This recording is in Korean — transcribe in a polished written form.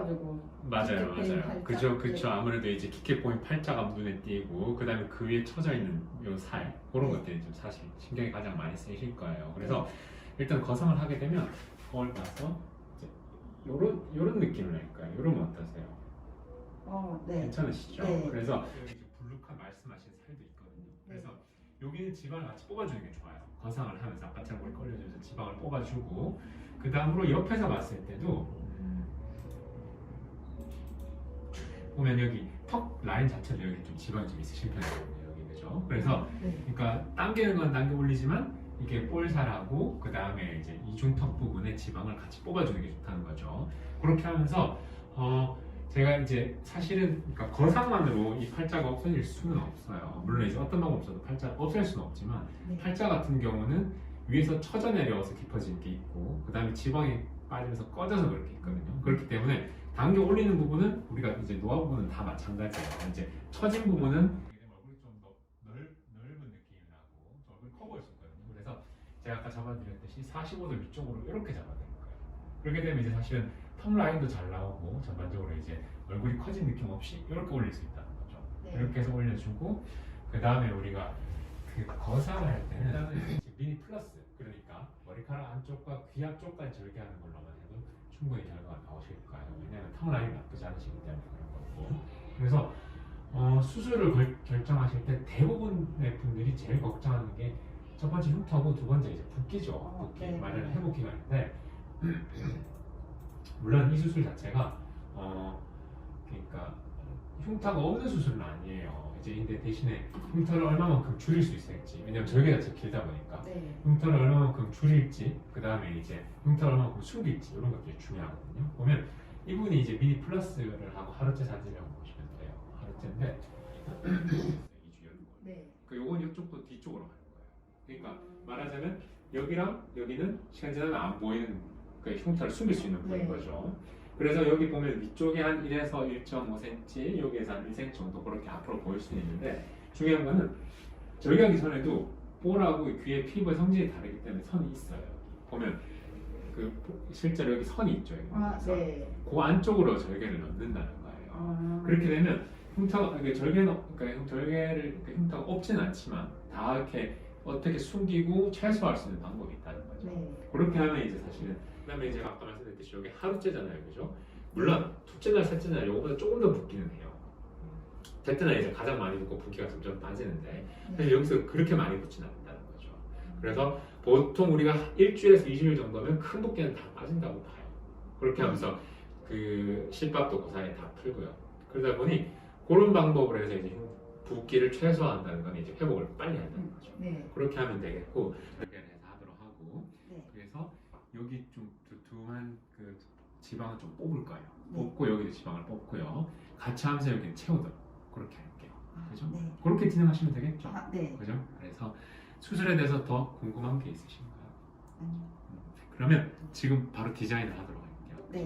좁아가지고. 맞아요, 맞아요. 팔자. 그죠, 그쵸. 네. 아무래도 이제 깊게 보인 팔자가 눈에 띄고, 그 다음에 그 위에 쳐져 있는 요 살, 그런 네. 것들이 좀 사실 신경이 가장 많이 쓰이실 거예요. 그래서 일단 거상을 하게 되면 거울 봐서 이제 요런 느낌을 낼까요? 요러면 어떠세요? 네. 괜찮으시죠? 네. 그래서 여기 좀 불룩한 말씀하신 살도 있거든요. 그래서 여기는 지방을 같이 뽑아주는 게 좋아요. 거상을 하면서 아까처럼 머리 걸려주면서 지방을 뽑아주고, 그 다음으로 옆에서 봤을 때도 보면 여기 턱 라인 자체도 여기 좀 지방이 좀 있으신 편이거든요. 여기 그죠? 그래서 네. 그러니까 당기는 건 당겨 올리지만 이게 볼살하고 그 다음에 이제 이중턱 부분에 지방을 같이 뽑아주는 게 좋다는 거죠. 그렇게 하면서 제가 이제 사실은 그러니까 거상만으로 이 팔자가 없어질 수는 없어요. 물론 이제 어떤 방법 없어도 팔자가 없앨 수는 없지만 네. 팔자 같은 경우는 위에서 처져 내려와서 깊어지는 게 있고 그 다음에 지방이 빠지면서 꺼져서 그렇게 있거든요. 그렇기 때문에 당겨 올리는 부분은 우리가 이제 노화 부분은 다 마찬가지예요. 이제 처진 부분은 얼굴이 좀 넓은 느낌이 나고 좀 얼굴이 커 보일 수 있거든요. 그래서 제가 아까 잡아드렸듯이 45도 위쪽으로 이렇게 잡아드릴 거예요. 그렇게 되면 이제 사실은 턱 라인도 잘 나오고 전반적으로 이제 얼굴이 커진 느낌 없이 이렇게 올릴 수 있다는 거죠. 네. 이렇게 해서 올려주고 그 다음에 우리가 그 거상을 할 때는 미니 플러스 그러니까 머리카락 안쪽과 귀 앞쪽까지 절개하는 걸로만 해도 충분히 결과가 나오실 거예요. 왜냐하면 턱 라인이 나쁘지 않으시기 때문에 그런 거고. 그래서 수술을 결정하실 때 대부분의 분들이 제일 걱정하는 게 첫 번째 흉터고 두 번째 이제 붓기죠. 붓기 네. 말하는 회복 기간인데 물론 이 수술 자체가 그러니까 흉터가 없는 수술은 아니에요. 이제 근데 대신에 흉터를 얼마만큼 줄일 수 있을지 왜냐면 절개 자체가 길다 보니까 네. 흉터를 얼마만큼 줄일지 그 다음에 이제 흉터를 얼마만큼 숨길지 이런 것들이 중요하거든요. 보면 이분이 이제 미니 플러스를 하고 하루째 사진이라고 보시면 돼요. 하루째인데 이주 연골. 네. 그 요건 이쪽도 뒤쪽으로 가는 거예요. 그러니까 말하자면 여기랑 여기는 시간 지나면 안 보이는 그 흉터를 숨길 수 있는 부분인 네. 거죠. 그래서 여기 보면 위쪽에 한 1에서 1.5cm, 여기에서 한 1cm 정도 그렇게 앞으로 보일 수 있는데 중요한 거는 절개하기 전에도 볼하고 귀의 피부의 성질이 다르기 때문에 선이 있어요. 보면 그 실제로 여기 선이 있죠. 여기 그래서 네. 그 안쪽으로 절개를 넣는다는 거예요. 그렇게 되면 흉터가 그러니까 절개를 흉터가 없지는 않지만 다 이렇게 어떻게 숨기고 최소화할 수 있는 방법이 있다는 거죠. 네. 그렇게 하면 이제 사실은 그다음에 제가 아까 말씀드렸듯이 여기 하루째잖아요, 그죠? 물론 둘째 날, 셋째 날 요거보다 조금 더 붓기는 해요. 셋째 날 이제 가장 많이 붓고 붓기가 점점 빠지는데 사실 여기서 그렇게 많이 붓지는 않는다는 거죠. 그래서 보통 우리가 일주일에서 2주일 정도면 큰 붓기는 다 빠진다고 봐요. 그렇게 하면서 그 실밥도 그 사이에 다 풀고요. 그러다 보니 그런 방법으로 해서 이제 붓기를 최소화한다는 건 이제 회복을 빨리 한다는 거죠. 네. 그렇게 하면 되겠고 그렇게 해서 하도록 하고 네. 그래서 여기 좀 두툼한 그 지방을 좀 뽑을 거예요. 네. 뽑고 여기도 지방을 뽑고요. 같이 하면서 여기는 채우도록 그렇게 할게요. 그죠? 네. 그렇게 진행하시면 되겠죠. 네. 그죠? 그래서 수술에 대해서 더 궁금한 게 있으신가요? 아니요. 그러면 지금 바로 디자인을 하도록 할게요. 네.